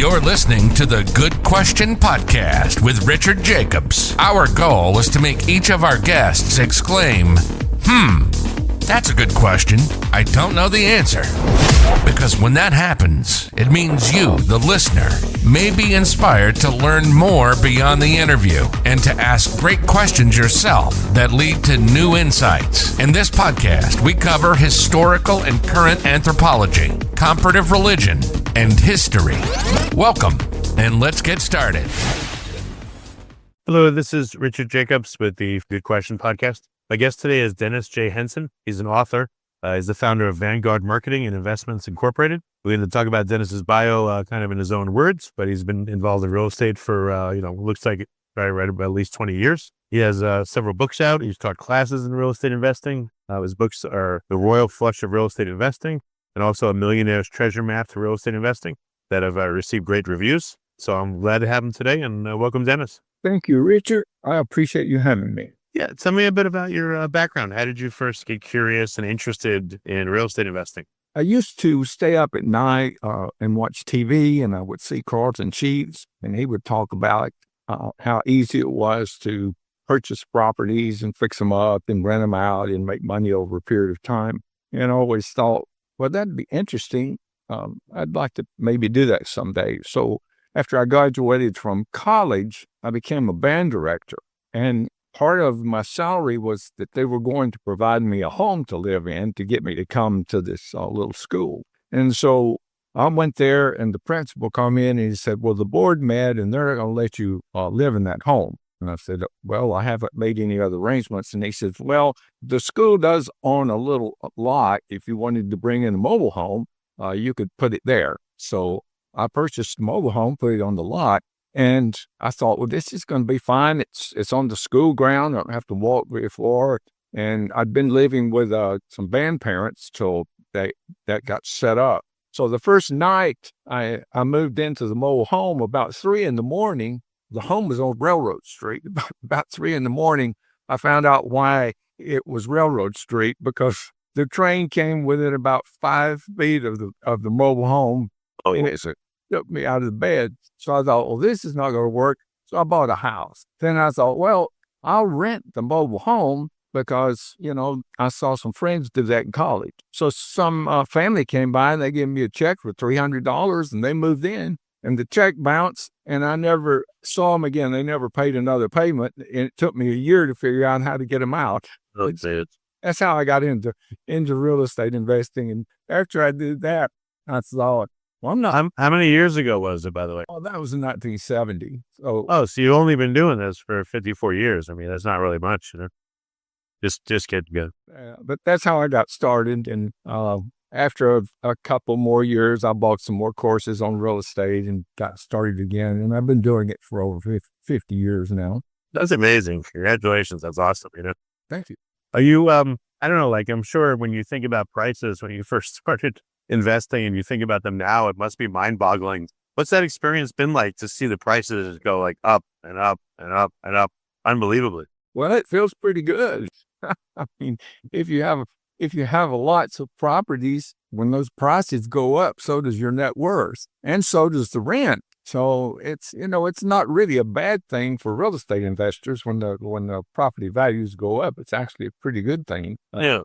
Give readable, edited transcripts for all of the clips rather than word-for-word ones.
You're listening to the Good Question Podcast with Richard Jacobs. Our goal is to make each of our guests exclaim, that's a good question. I don't know the answer. Because when that happens, it means you, the listener, may be inspired to learn more beyond the interview and to ask great questions yourself that lead to new insights. In this podcast, we cover historical and current anthropology, comparative religion, and history. Welcome, and let's get started. Hello, this is Richard Jacobs with the Good Question Podcast. My guest today is Dennis J. Hensen. He's an author. He's the founder of Vanguard Marketing and Investments Incorporated. We're going to talk about Dennis's bio kind of in his own words, but he's been involved in real estate for, looks like right about at least 20 years. He has several books out. He's taught classes in real estate investing. His books are The Royal Flush of Real Estate Investing and also A Millionaire's Treasure Map to Real Estate Investing that have received great reviews. So I'm glad to have him today, and welcome, Dennis. Thank you, Richard. I appreciate you having me. Yeah, tell me a bit about your background. How did you first get curious and interested in real estate investing? I used to stay up at night and watch TV, and I would see Carlton Sheets, and he would talk about how easy it was to purchase properties and fix them up and rent them out and make money over a period of time. And I always thought, well, that'd be interesting. I'd like to maybe do that someday. So after I graduated from college, I became a band director. And part of my salary was that they were going to provide me a home to live in to get me to come to this little school. And so I went there, and the principal come in and he said, well, the board met and they're going to let you live in that home. And I said, well, I haven't made any other arrangements. And he said, well, the school does own a little lot. If you wanted to bring in a mobile home, you could put it there. So I purchased a mobile home, put it on the lot. And I thought, well, this is going to be fine. It's on the school ground. I don't have to walk very far. And I'd been living with some band parents till that got set up. So the first night I moved into the mobile home about 3 a.m. The home was on Railroad Street. About 3 a.m, I found out why it was Railroad Street, because the train came within about 5 feet of the mobile home. Oh, and it took me out of the bed. So I thought, well, this is not going to work. So I bought a house. Then I thought, well, I'll rent the mobile home because, I saw some friends do that in college. So some family came by and they gave me a check for $300 and they moved in, and the check bounced and I never saw them again. They never paid another payment. And it took me a year to figure out how to get them out. That's how I got into real estate investing. And after I did that, I thought, well, I'm not. How many years ago was it, by the way? Oh, that was in 1970. So you've only been doing this for 54 years. I mean, that's not really much, Just getting good. But that's how I got started. And after a couple more years, I bought some more courses on real estate and got started again. And I've been doing it for over 50 years now. That's amazing. Congratulations. That's awesome. Thank you. Are you, I don't know, I'm sure when you think about prices, when you first started investing and you think about them now, it must be mind-boggling. What's that experience been like to see the prices go up and up and up and up unbelievably? Well, it feels pretty good. I mean, if you have lots of properties, when those prices go up, so does your net worth, and so does the rent. So it's not really a bad thing for real estate investors when the property values go up. It's actually a pretty good thing. Yeah.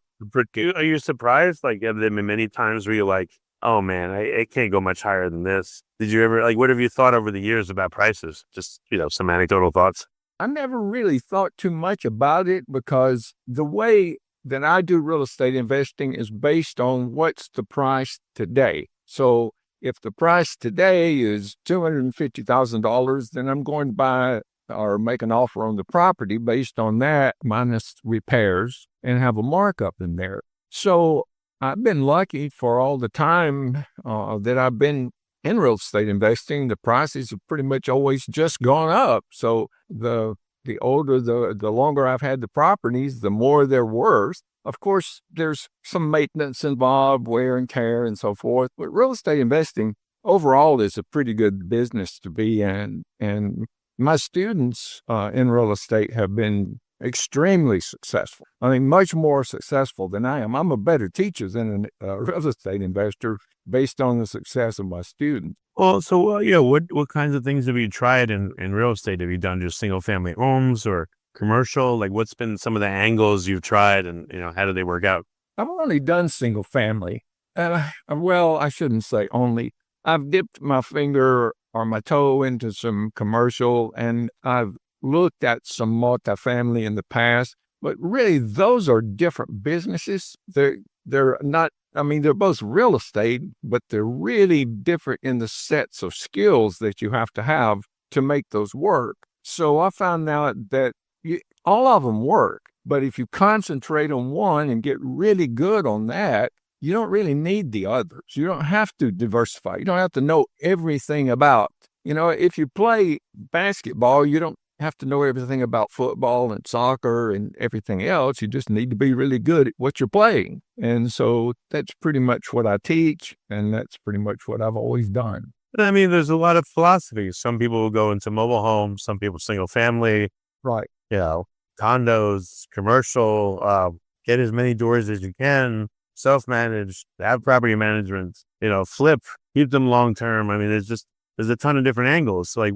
Are you surprised? Have there been many times where you're like, oh man, I can't go much higher than this? Did you ever, what have you thought over the years about prices? Just, some anecdotal thoughts. I never really thought too much about it because the way that I do real estate investing is based on what's the price today. So if the price today is $250,000, then I'm going to buy or make an offer on the property based on that minus repairs and have a markup in there. So I've been lucky for all the time that I've been in real estate investing. The prices have pretty much always just gone up. So the older, the longer I've had the properties, the more they're worth. Of course, there's some maintenance involved, wear and tear and so forth. But real estate investing overall is a pretty good business to be in. And my students in real estate have been extremely successful. I mean, much more successful than I am. I'm a better teacher than a real estate investor based on the success of my students. Well, so, what kinds of things have you tried in real estate? Have you done just single family homes or commercial? Like, what's been some of the angles you've tried, and, how do they work out? I've only done single family. Well, I shouldn't say only. I've dipped my finger or my toe into some commercial, and I've looked at some multifamily in the past, but really those are different businesses. They're not, I mean, they're both real estate, but they're really different in the sets of skills that you have to make those work. So I found out that all of them work, but if you concentrate on one and get really good on that, you don't really need the others. You don't have to diversify. You don't have to know everything about, if you play basketball, you don't have to know everything about football and soccer and everything else. You just need to be really good at what you're playing. And so that's pretty much what I teach, and that's pretty much what I've always done. I mean, there's a lot of philosophies. Some people will go into mobile homes, some people single family, Right. condos, commercial, get as many doors as you can, self-managed, have property management, flip, keep them long-term. I mean, there's a ton of different angles. So, like,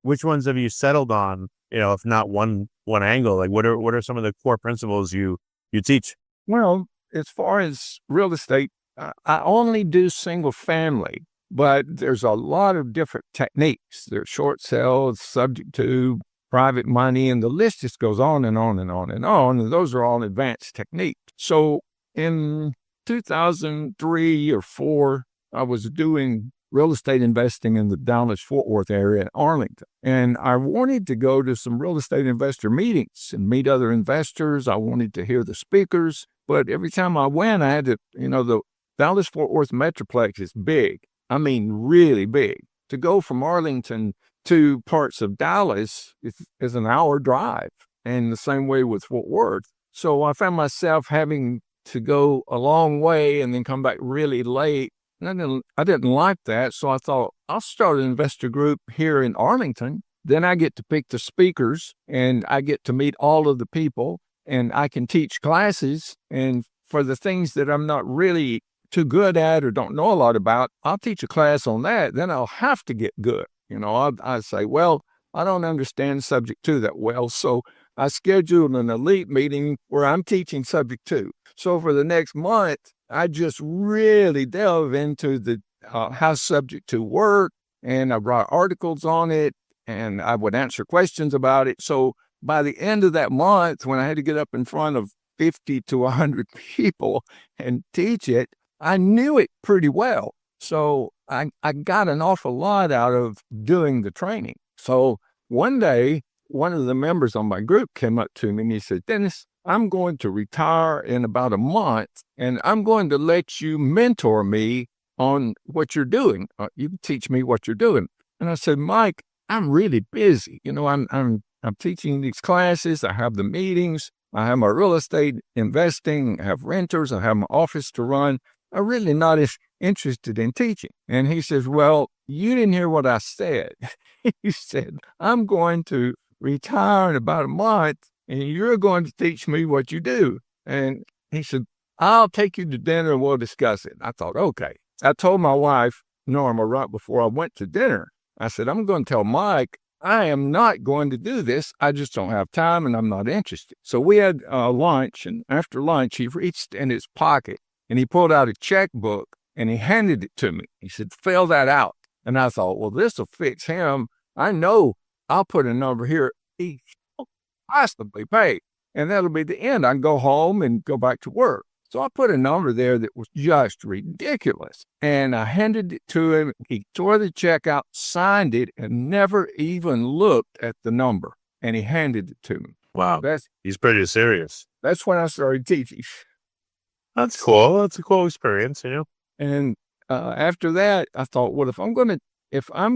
which ones have you settled on, if not one angle? Like, what are some of the core principles you teach? Well, as far as real estate, I only do single family, but there's a lot of different techniques. There's short sales, subject to, private money, and the list just goes on and on and on and on. And those are all advanced techniques. So in 2003 or 4, I was doing real estate investing in the Dallas-Fort Worth area in Arlington. And I wanted to go to some real estate investor meetings and meet other investors. I wanted to hear the speakers. But every time I went, I had to, the Dallas-Fort Worth Metroplex is big. I mean, really big. To go from Arlington to parts of Dallas is an hour drive. And the same way with Fort Worth. So I found myself having to go a long way and then come back really late. And I didn't like that. So I thought, I'll start an investor group here in Arlington. Then I get to pick the speakers and I get to meet all of the people, and I can teach classes. And for the things that I'm not really too good at or don't know a lot about, I'll teach a class on that. Then I'll have to get good. I say, well, I don't understand subject to that well. So I scheduled an elite meeting where I'm teaching subject to. So for the next month, I just really delve into the how subject to work, and I write articles on it, and I would answer questions about it. So by the end of that month, when I had to get up in front of 50 to 100 people and teach it, I knew it pretty well. So I got an awful lot out of doing the training. So one day, one of the members on my group came up to me and he said, Dennis, I'm going to retire in about a month, and I'm going to let you mentor me on what you're doing. You can teach me what you're doing. And I said, Mike, I'm really busy. I'm teaching these classes. I have the meetings. I have my real estate investing. I have renters. I have my office to run. I'm really not as interested in teaching. And he says, well, you didn't hear what I said. He said, I'm going to retire in about a month, and you're going to teach me what you do. And he said, I'll take you to dinner and we'll discuss it. I thought, okay. I told my wife, Norma, right before I went to dinner, I said, I'm going to tell Mike, I am not going to do this. I just don't have time and I'm not interested. So we had lunch, and after lunch, he reached in his pocket and he pulled out a checkbook and he handed it to me. He said, fill that out. And I thought, well, this will fix him. I know I'll put a number here. He possibly pay. And that'll be the end. I can go home and go back to work. So I put a number there that was just ridiculous. And I handed it to him. He tore the check out, signed it, and never even looked at the number. And he handed it to me. Wow. He's pretty serious. That's when I started teaching. That's cool. That's a cool experience, And after that, I thought, well, if I'm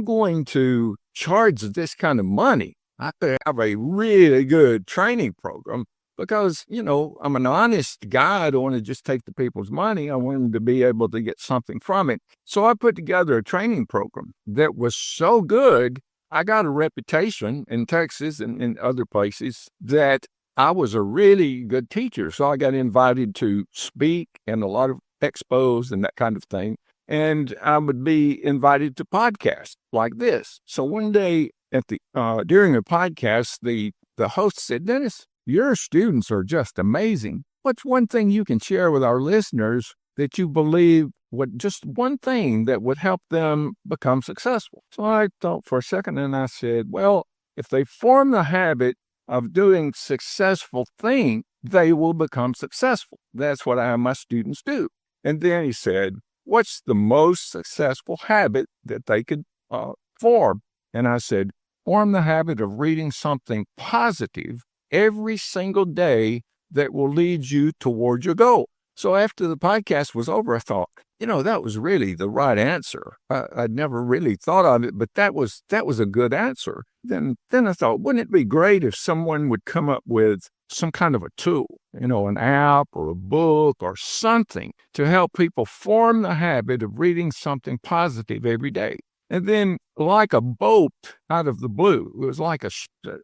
going to charge this kind of money, I could have a really good training program, because, I'm an honest guy. I don't want to just take the people's money. I want them to be able to get something from it. So I put together a training program that was so good, I got a reputation in Texas and in other places that I was a really good teacher. So I got invited to speak in a lot of expos and that kind of thing. and I would be invited to podcasts like this. So one day during a podcast, the host said, "Dennis, your students are just amazing. What's one thing you can share with our listeners that you believe just one thing that would help them become successful?" So I thought for a second and I said, well, if they form the habit of doing successful things, they will become successful. That's what I have my students do. And then he said, what's the most successful habit that they could form? And I said, form the habit of reading something positive every single day that will lead you toward your goal. So after the podcast was over, I thought, that was really the right answer. I'd never really thought of it, but that was a good answer. Then I thought, wouldn't it be great if someone would come up with some kind of a tool, an app or a book or something to help people form the habit of reading something positive every day. And then, like a bolt out of the blue, it was like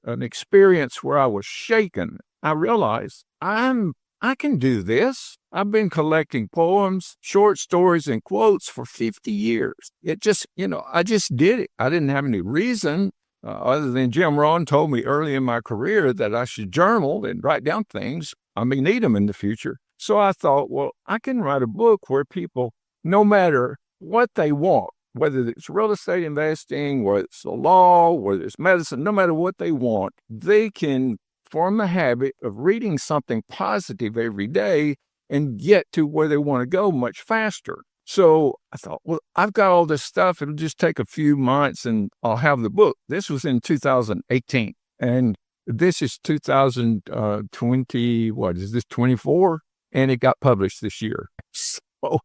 an experience where I was shaken. I realized I can do this. I've been collecting poems, short stories, and quotes for 50 years. It just, I just did it. I didn't have any reason other than Jim Rohn told me early in my career that I should journal and write down things. I may need them in the future. So I thought, well, I can write a book where people, no matter what they want, whether it's real estate investing, whether it's the law, whether it's medicine, no matter what they want, they can form the habit of reading something positive every day and get to where they want to go much faster. So I thought, well, I've got all this stuff. It'll just take a few months and I'll have the book. This was in 2018. And this is 2020, what is this, 24? And it got published this year. So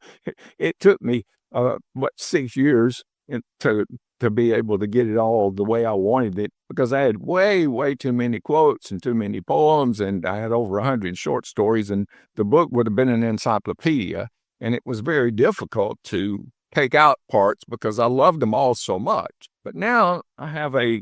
it took me, 6 years to be able to get it all the way I wanted it, because I had way, way too many quotes and too many poems, and I had over 100 short stories, and the book would have been an encyclopedia, and it was very difficult to take out parts because I loved them all so much. But now I have a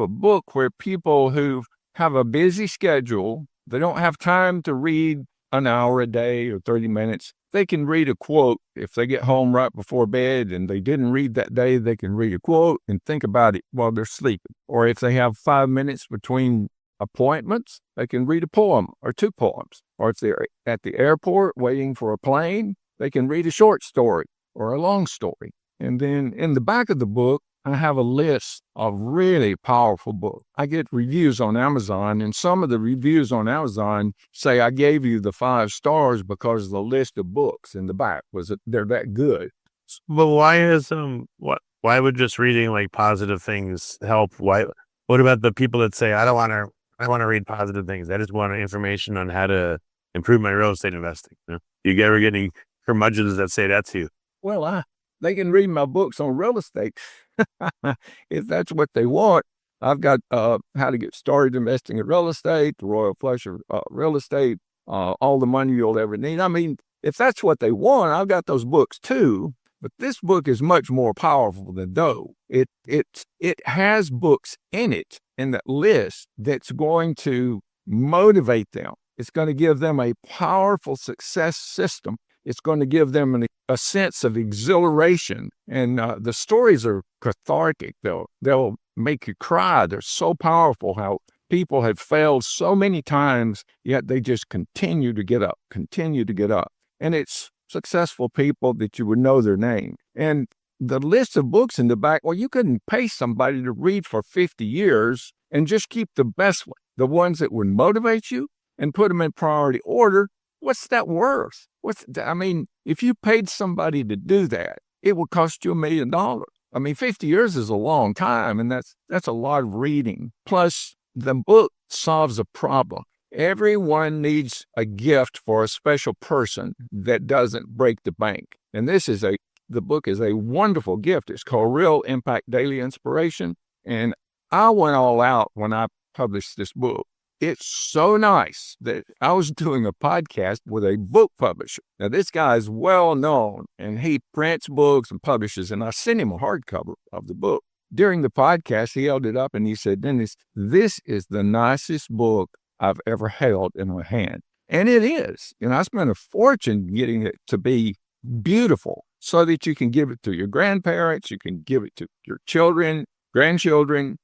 book where people who have a busy schedule, they don't have time to read an hour a day or 30 minutes. They can read a quote if they get home right before bed and they didn't read that day. They can read a quote and think about it while they're sleeping. Or if they have 5 minutes between appointments, they can read a poem or 2 poems. Or if they're at the airport waiting for a plane, they can read a short story or a long story. And then in the back of the book, I have a list of really powerful books. I get reviews on Amazon, and some of the reviews on Amazon say I gave you the 5 stars because of the list of books in the back. They're that good. But why would just reading like positive things help? What about the people that say, I want to read positive things. I just want information on how to improve my real estate investing. You ever get any curmudgeons that say that to you? Well, they can read my books on real estate if that's what they want. I've got How to Get Started Investing in Real Estate, The Royal Flush of Real Estate, All the Money You'll Ever Need. I mean, if that's what they want, I've got those books too. But this book is much more powerful than those. It has books in it, in that list, that's going to motivate them. It's going to give them a powerful success system. It's going to give them a sense of exhilaration. And the stories are cathartic. They'll make you cry. They're so powerful how people have failed so many times, yet they just continue to get up. And it's successful people that you would know their name. And the list of books in the back, well, you couldn't pay somebody to read for 50 years and just keep the best one, the ones that would motivate you, and put them in priority order. What's that worth? If you paid somebody to do that, it would cost you $1 million. 50 years is a long time, and that's a lot of reading. Plus, the book solves a problem. Everyone needs a gift for a special person that doesn't break the bank. And the book is a wonderful gift. It's called Real Impact Daily Inspiration. And I went all out when I published this book. It's so nice that I was doing a podcast with a book publisher. Now, this guy is well known, and he prints books and publishes, and I sent him a hardcover of the book. During the podcast, he held it up and he said, "Dennis, this is the nicest book I've ever held in my hand." And it is. I spent a fortune getting it to be beautiful. so that you can give it to your grandparents, you can give it to your children, grandchildren,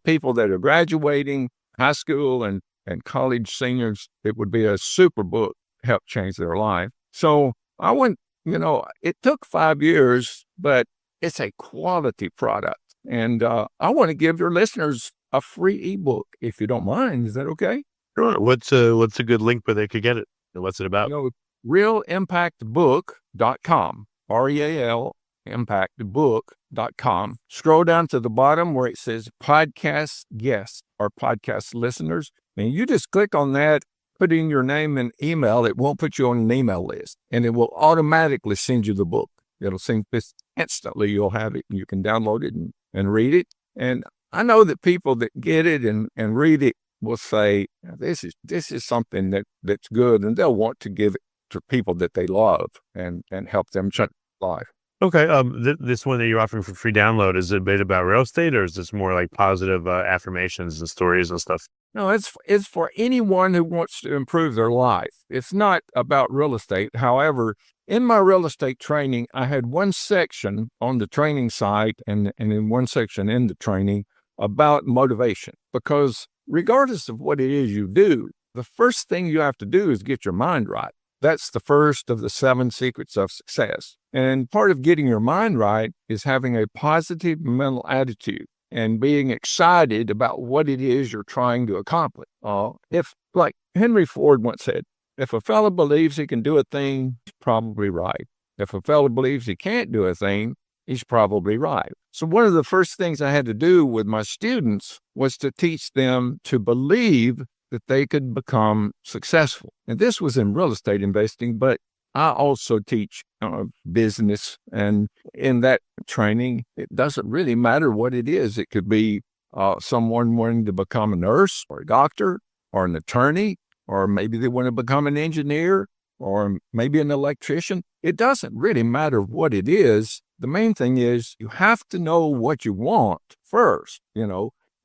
people that are graduating high school and college seniors. It would be a super book, help change their life. So I went, it took 5 years, but it's a quality product. And I want to give your listeners a free ebook, if you don't mind. Is that okay? Sure. What's a good link where they could get it? And what's it about? Realimpactbook.com, REAL impactbook.com. Scroll down to the bottom where it says podcast guests or podcast listeners. And you just click on that, put in your name and email. It won't put you on an email list, and it will automatically send you the book. It'll send this instantly. You'll have it and you can download it and read it. And I know that people that get it and read it will say, this is something that's good, and they'll want to give it to people that they love and help them change life. Okay. This one that you're offering for free download, is it a bit about real estate, or is this more like positive affirmations and stories and stuff? No, it's for anyone who wants to improve their life. It's not about real estate. However, in my real estate training, I had one section on the training site and in one section in the training about motivation, because regardless of what it is you do, the first thing you have to do is get your mind right. That's the first of the 7 secrets of success. And part of getting your mind right is having a positive mental attitude and being excited about what it is you're trying to accomplish. If, like Henry Ford once said, if a fellow believes he can do a thing, he's probably right. If a fellow believes he can't do a thing, he's probably right. So one of the first things I had to do with my students was to teach them to believe that they could become successful. And this was in real estate investing, but I also teach business. And in that training, it doesn't really matter what it is. It could be someone wanting to become a nurse or a doctor or an attorney, or maybe they want to become an engineer or maybe an electrician. It doesn't really matter what it is. The main thing is you have to know what you want first,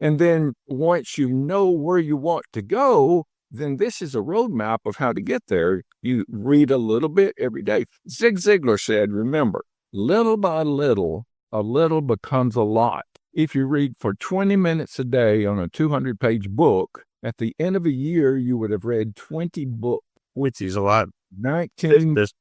and then once you know where you want to go, then this is a roadmap of how to get there. You read a little bit every day. Zig Ziglar said, remember, little by little, a little becomes a lot. If you read for 20 minutes a day on a 200-page book, at the end of a year, you would have read 20 books. Which is a lot. 19. There's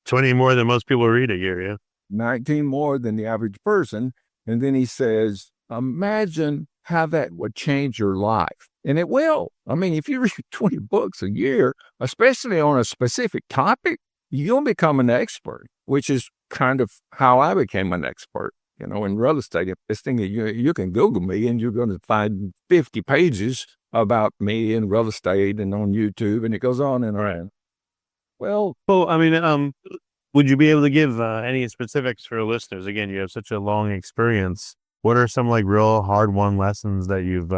20 more than most people read a year, yeah. 19 more than the average person. And then he says, imagine how that would change your life. And it will. I mean, if you read 20 books a year, especially on a specific topic, you'll become an expert, which is kind of how I became an expert. In real estate investing, you can Google me and you're going to find 50 pages about me in real estate and on YouTube, and it goes on and on. Well, I mean, would you be able to give any specifics for listeners? Again, you have such a long experience. What are some like real hard-won lessons that you've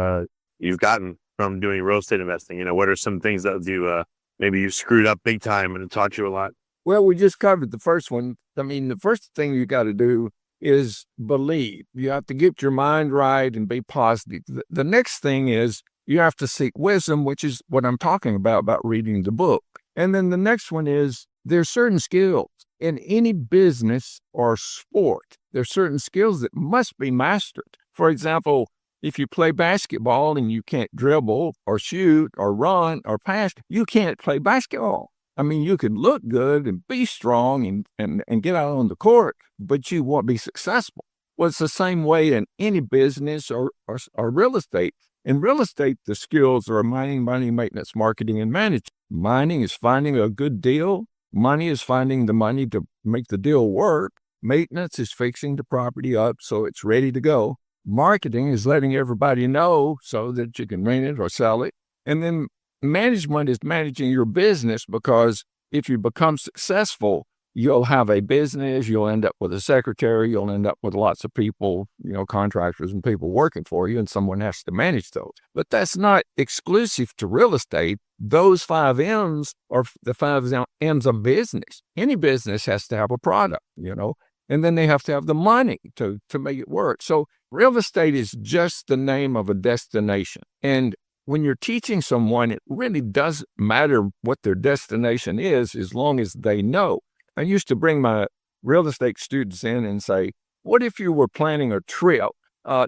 gotten from doing real estate investing? What are some things that you maybe you screwed up big time and it taught you a lot? Well, we just covered the first one. I mean, the first thing you got to do is believe. You have to get your mind right and be positive. The next thing is you have to seek wisdom, which is what I'm talking about reading the book. And then the next one is there's certain skills in any business or sport. There's certain skills that must be mastered. For example, if you play basketball and you can't dribble or shoot or run or pass, you can't play basketball. I mean, you could look good and be strong and get out on the court, but you won't be successful. Well, it's the same way in any business or real estate. In real estate, the skills are mining, money, maintenance, marketing, and management. Mining is finding a good deal. Money is finding the money to make the deal work. Maintenance is fixing the property up so it's ready to go. Marketing is letting everybody know so that you can rent it or sell it. And then management is managing your business, because if you become successful, you'll have a business, you'll end up with a secretary, you'll end up with lots of people, contractors and people working for you, and someone has to manage those. But that's not exclusive to real estate. Those 5 M's are the 5 M's of business. Any business has to have a product, and then they have to have the money to make it work. So real estate is just the name of a destination. And when you're teaching someone, it really doesn't matter what their destination is as long as they know. I used to bring my real estate students in and say, what if you were planning a trip?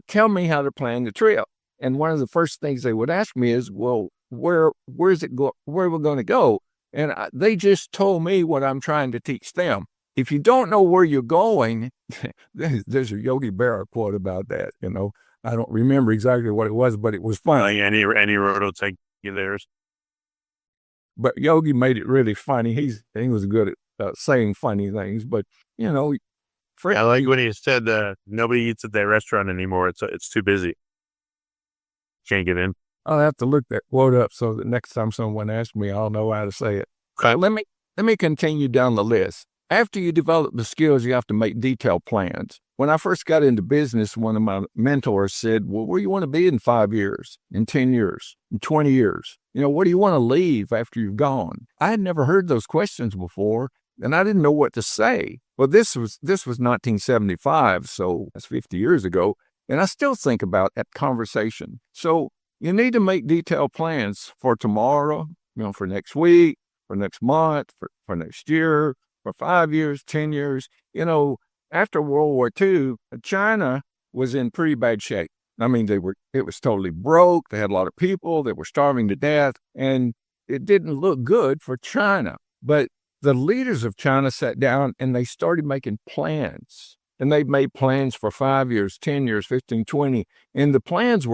Tell me how to plan the trip. And one of the first things they would ask me is, well, where are we going to go? And they just told me what I'm trying to teach them. If you don't know where you're going, there's a Yogi Berra quote about that. I don't remember exactly what it was, but it was funny. Like any road will take you there. But Yogi made it really funny. He was good at saying funny things. But I like when he said nobody eats at that restaurant anymore. It's too busy. Can't get in. I'll have to look that quote up so that next time someone asks me, I'll know how to say it. Okay. Let me continue down the list. After you develop the skills, you have to make detailed plans. When I first got into business, one of my mentors said, well, where do you want to be in 5 years, in 10 years, in 20 years? What do you want to leave after you've gone? I had never heard those questions before, and I didn't know what to say. Well, this was 1975, so that's 50 years ago, and I still think about that conversation. So you need to make detailed plans for tomorrow, for next week, for next month, for next year, for 5 years, 10 years. After World War II, China was in pretty bad shape. I mean, it was totally broke. They had a lot of people that were starving to death, and it didn't look good for China. But the leaders of China sat down and they started making plans. And they made plans for 5 years, 10 years, 15, 20. And the plans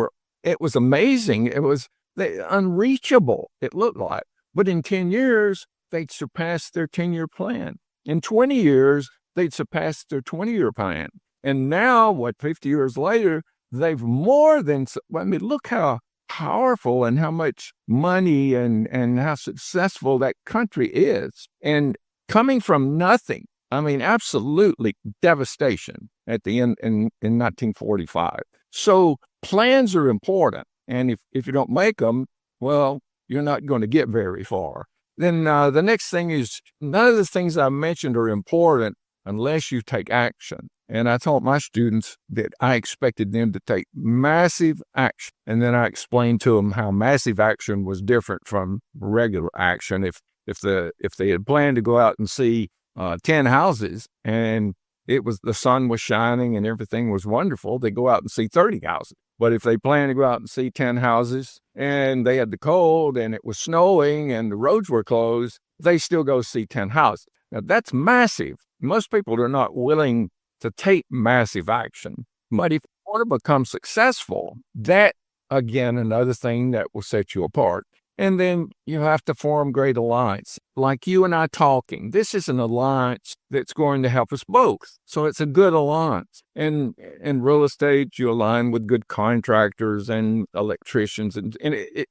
it was amazing. It was unreachable, it looked like. But in 10 years, they'd surpassed their 10-year plan. In 20 years, they'd surpassed their 20-year plan. And now, 50 years later, they've more than, look how powerful and how much money and how successful that country is. And coming from nothing, absolutely devastation at the end in 1945. So plans are important. And if you don't make them, well, you're not going to get very far. Then the next thing is, none of the things I mentioned are important unless you take action. And I taught my students that I expected them to take massive action. And then I explained to them how massive action was different from regular action. If they had planned to go out and see 10 houses and the sun was shining and everything was wonderful, they go out and see 30 houses. But if they plan to go out and see 10 houses and they had the cold and it was snowing and the roads were closed, they still go see 10 houses. Now that's massive. Most people are not willing to take massive action. But if you want to become successful, that, again, another thing that will set you apart. And then you have to form great alliance. Like you and I talking, this is an alliance that's going to help us both. So it's a good alliance. And in real estate, you align with good contractors and electricians, and it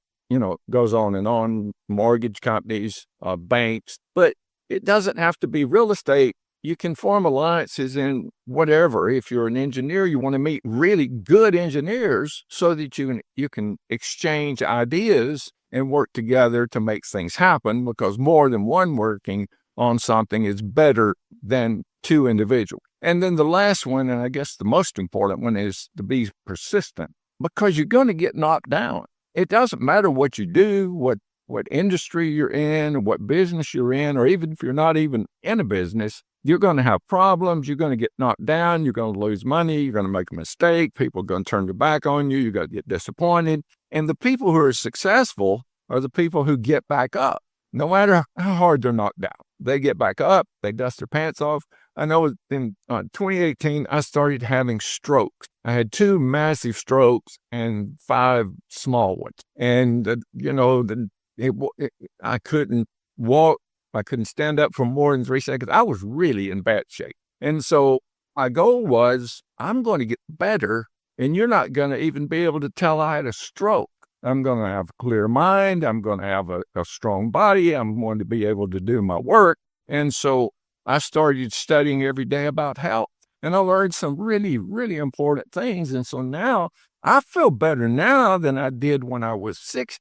goes on, mortgage companies, banks. But it doesn't have to be real estate. You can form alliances in whatever. If you're an engineer, you want to meet really good engineers so that you can exchange ideas and work together to make things happen, because more than one working on something is better than two individuals. And then the last one, and I guess the most important one, is to be persistent, because you're going to get knocked down. It doesn't matter what you do, what industry you're in, what business you're in, or even if you're not even in a business, you're going to have problems. You're going to get knocked down. You're going to lose money. You're going to make a mistake. People are going to turn their back on you. You're going to get disappointed. And the people who are successful are the people who get back up, no matter how hard they're knocked down. They get back up. They dust their pants off. I know in 2018, I started having strokes. I had 2 massive strokes and 5 small ones. And, I couldn't walk. I couldn't stand up for more than 3 seconds. I was really in bad shape. And so my goal was, I'm going to get better, and you're not going to even be able to tell I had a stroke. I'm going to have a clear mind. I'm going to have a strong body. I'm going to be able to do my work. And so I started studying every day about health, and I learned some really, really important things. And so now I feel better now than I did when I was 6.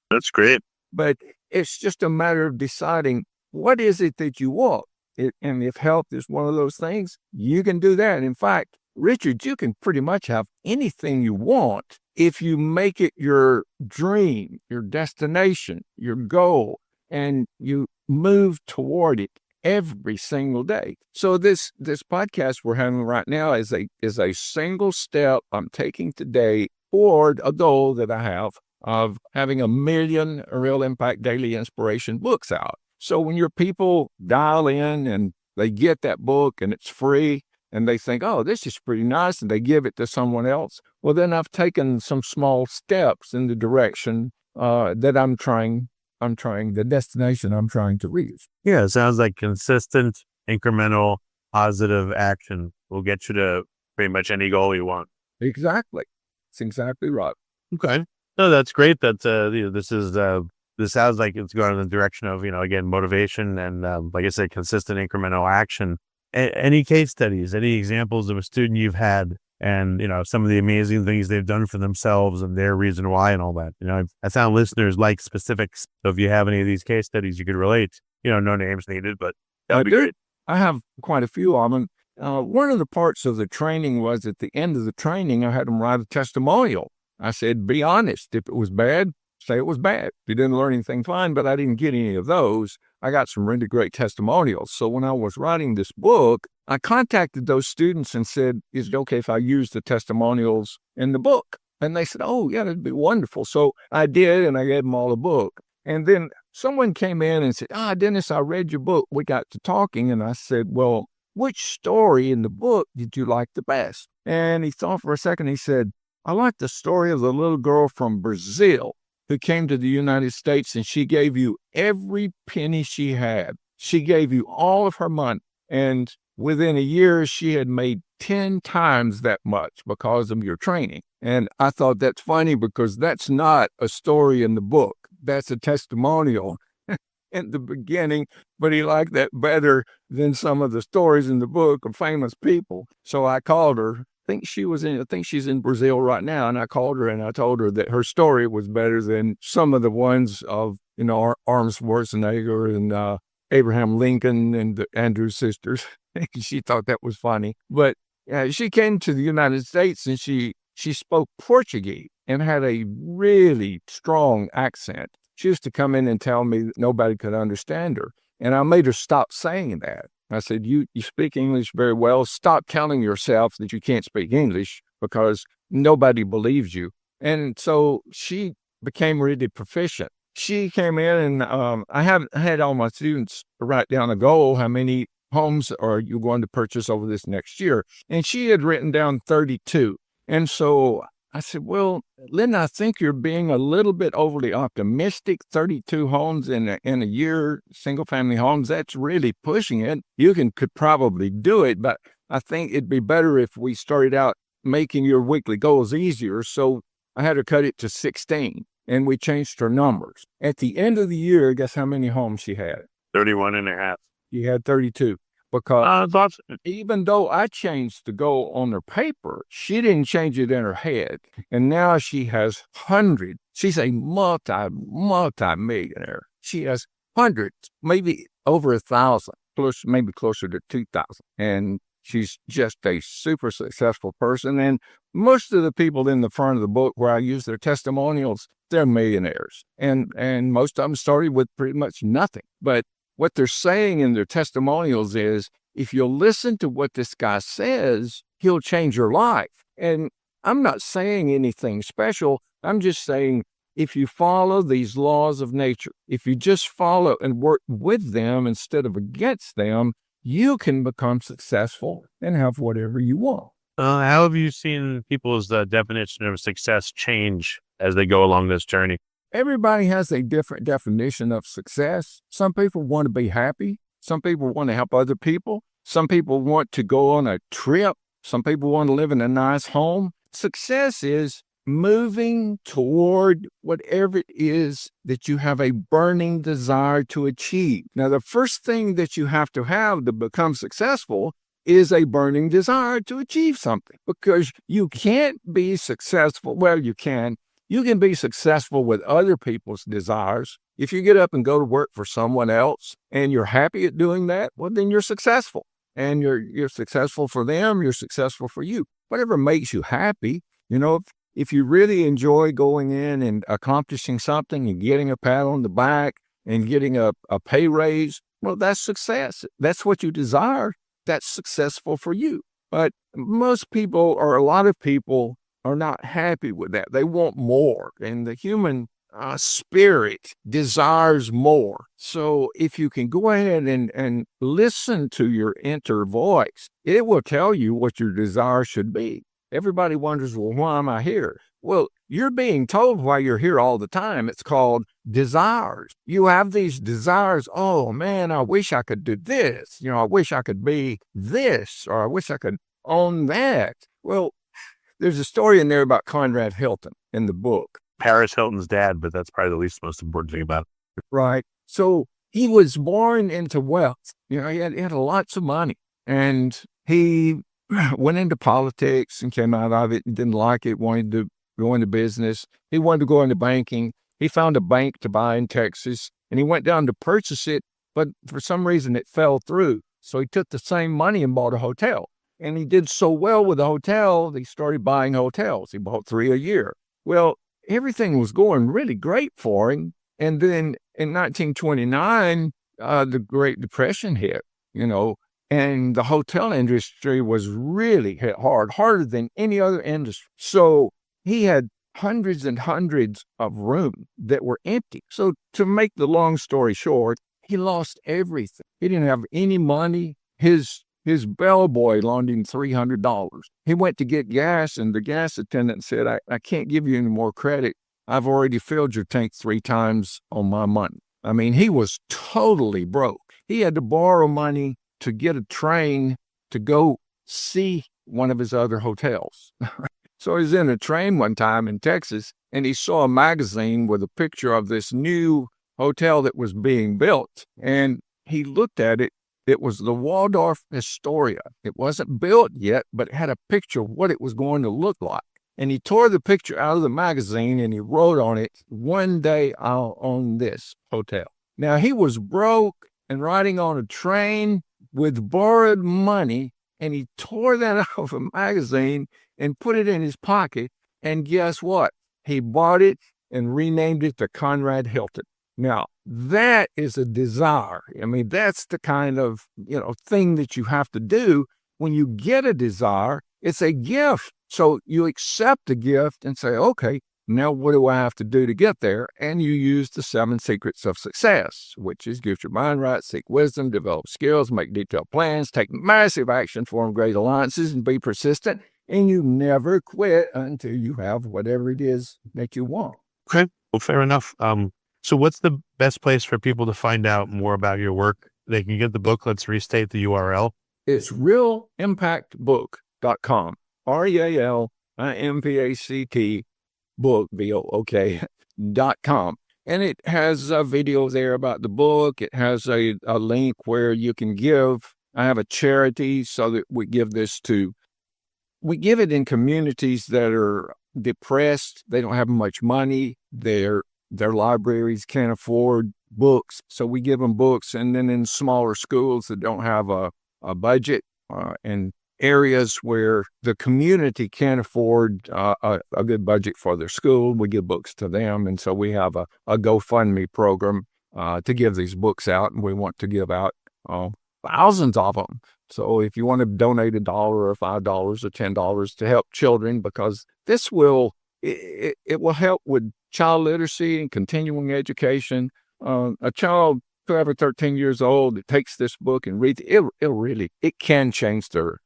That's great. But it's just a matter of deciding what is it that you want. And if health is one of those things, you can do that. In fact, Richard, you can pretty much have anything you want if you make it your dream, your destination, your goal, and you move toward it. every single day. So this podcast we're having right now is a single step I'm taking today toward a goal that I have of having 1 million real impact daily inspiration books out. So when your people dial in and they get that book and it's free and they think, oh, this is pretty nice, and they give it to someone else, well, then I've taken some small steps in the direction that the destination I'm trying to reach. Yeah, it sounds like consistent, incremental, positive action will get you to pretty much any goal you want. Exactly. That's exactly right. Okay. No, that's great. That this sounds like it's going in the direction of, again, motivation and, like I said, consistent incremental action. Any case studies, any examples of a student you've had and, some of the amazing things they've done for themselves and their reason why and all that. I found listeners like specifics. So if you have any of these case studies you could relate, no names needed, but that'd be great. I have quite a few of them. One of the parts of the training was at the end of the training, I had them write a testimonial. I said, be honest. If it was bad, say it was bad. If you didn't learn anything, fine, but I didn't get any of those. I got some really great testimonials. So when I was writing this book, I contacted those students and said, is it okay if I use the testimonials in the book? And they said, oh, yeah, that'd be wonderful. So I did, and I gave them all a book. And then someone came in and said, Dennis, I read your book. We got to talking, and I said, well, which story in the book did you like the best? And he thought for a second. He said, I like the story of the little girl from Brazil who came to the United States, and she gave you every penny she had. She gave you all of her money. And within a year, she had made 10 times that much because of your training. And I thought that's funny because that's not a story in the book. That's a testimonial in the beginning, but he liked that better than some of the stories in the book of famous people. So I called her. I think she's in Brazil right now. And I called her and I told her that her story was better than some of the ones of, Arnold Schwarzenegger and Abraham Lincoln and the Andrews sisters. She thought that was funny. But she came to the United States and she spoke Portuguese and had a really strong accent. She used to come in and tell me that nobody could understand her. And I made her stop saying that. I said, you speak English very well. Stop telling yourself that you can't speak English because nobody believes you. And so she became really proficient. She came in and I had all my students write down a goal. How many homes are you going to purchase over this next year? And she had written down 32. And so I said, well, Lynn, I think you're being a little bit overly optimistic. 32 homes in a year, single family homes, that's really pushing it. You could probably do it, but I think it'd be better if we started out making your weekly goals easier. So I had her cut it to 16 and we changed her numbers. At the end of the year, guess how many homes she had? 31 and a half. She had 32. Because awesome. Even though I changed the goal on her paper, she didn't change it in her head. And now she has hundreds. She's a multi-millionaire. She has hundreds, maybe over 1,000, maybe closer to 2,000. And she's just a super successful person. And most of the people in the front of the book where I use their testimonials, they're millionaires. And most of them started with pretty much nothing. But what they're saying in their testimonials is, if you'll listen to what this guy says, he'll change your life. And I'm not saying anything special. I'm just saying, if you follow these laws of nature, if you just follow and work with them instead of against them, you can become successful and have whatever you want. How have you seen people's definition of success change as they go along this journey? Everybody has a different definition of success. Some people want to be happy. Some people want to help other people. Some people want to go on a trip. Some people want to live in a nice home. Success is moving toward whatever it is that you have a burning desire to achieve. Now, the first thing that you have to become successful is a burning desire to achieve something, because you can't be successful. Well, you can. You can be successful with other people's desires. If you get up and go to work for someone else and you're happy at doing that, well, then you're successful. And you're successful for them, you're successful for you. Whatever makes you happy, if you really enjoy going in and accomplishing something and getting a pat on the back and getting a pay raise, Well, that's success. That's what you desire. That's successful for you. But most people, or a lot of people, are not happy with that. They want more. And the human spirit desires more. So if you can go ahead and listen to your inner voice, it will tell you what your desire should be. Everybody wonders, well, why am I here? Well, you're being told why you're here all the time. It's called desires. You have these desires. Oh man, I wish I could do this. I wish I could be this, or I wish I could own that. Well, there's a story in there about Conrad Hilton in the book. Paris Hilton's dad, but that's probably the least most important thing about it. Right. So he was born into wealth. He had lots of money, and he went into politics and came out of it and didn't like it, wanted to go into business. He wanted to go into banking. He found a bank to buy in Texas, and he went down to purchase it, but for some reason it fell through. So he took the same money and bought a hotel. And he did so well with the hotel, he started buying hotels. He bought 3 a year. Well, everything was going really great for him. And then in 1929, the Great Depression hit, and the hotel industry was really hit hard, harder than any other industry. So he had hundreds and hundreds of rooms that were empty. So to make the long story short, he lost everything. He didn't have any money. His bellboy loaned him $300. He went to get gas, and the gas attendant said, I can't give you any more credit. I've already filled your tank 3 times on my money. I mean, he was totally broke. He had to borrow money to get a train to go see one of his other hotels. So he was in a train one time in Texas, and he saw a magazine with a picture of this new hotel that was being built. And he looked at it. It was the Waldorf Astoria. It wasn't built yet, but it had a picture of what it was going to look like. And he tore the picture out of the magazine and he wrote on it, "One day I'll own this hotel." Now he was broke and riding on a train with borrowed money, and he tore that out of a magazine and put it in his pocket. And guess what? He bought it and renamed it to Conrad Hilton. Now, that is a desire. I mean, that's the kind of, thing that you have to do when you get a desire. It's a gift. So you accept the gift and say, okay, now what do I have to do to get there? And you use the 7 secrets of success, which is get your mind right, seek wisdom, develop skills, make detailed plans, take massive action, form great alliances, and be persistent. And you never quit until you have whatever it is that you want. Okay, well, fair enough. So what's the best place for people to find out more about your work? They can get the book. Let's restate the URL. It's realimpactbook.com. REALIMPACT book, BOOK.com. And it has a video there about the book. It has a link where you can give. I have a charity so that we give it in communities that are depressed. They don't have much money. Their libraries can't afford books. So we give them books. And then in smaller schools that don't have a budget and areas where the community can't afford a good budget for their school, we give books to them. And so we have a GoFundMe program to give these books out. And we want to give out thousands of them. So if you want to donate $1 or $5 or $10 to help children, because this will help with child literacy and continuing education. A child 12 or 13 years old that takes this book and reads it, it can change their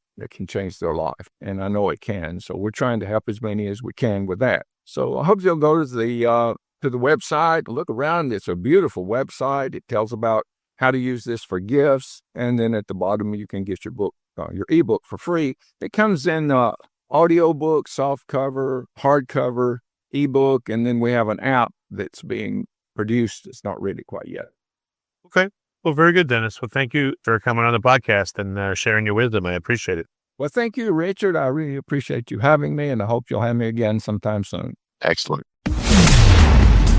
life. And I know it can. So we're trying to help as many as we can with that. So I hope you'll go to the website, look around. It's a beautiful website. It tells about how to use this for gifts. And then at the bottom, you can get your book, your ebook for free. It comes in audio book, soft cover, hardcover, ebook, and then we have an app that's being produced. It's not ready quite yet. Okay. Well, very good, Dennis. Well, thank you for coming on the podcast and sharing your wisdom. I appreciate it. Well, thank you, Richard. I really appreciate you having me, and I hope you'll have me again sometime soon. Excellent.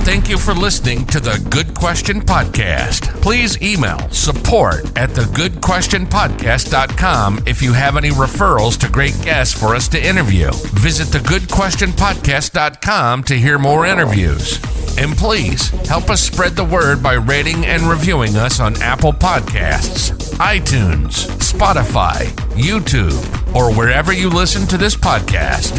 Thank you for listening to the Good Question Podcast. Please email support@thegoodquestionpodcast.com if you have any referrals to great guests for us to interview. Visit thegoodquestionpodcast.com to hear more interviews. And please help us spread the word by rating and reviewing us on Apple Podcasts, iTunes, Spotify, YouTube, or wherever you listen to this podcast.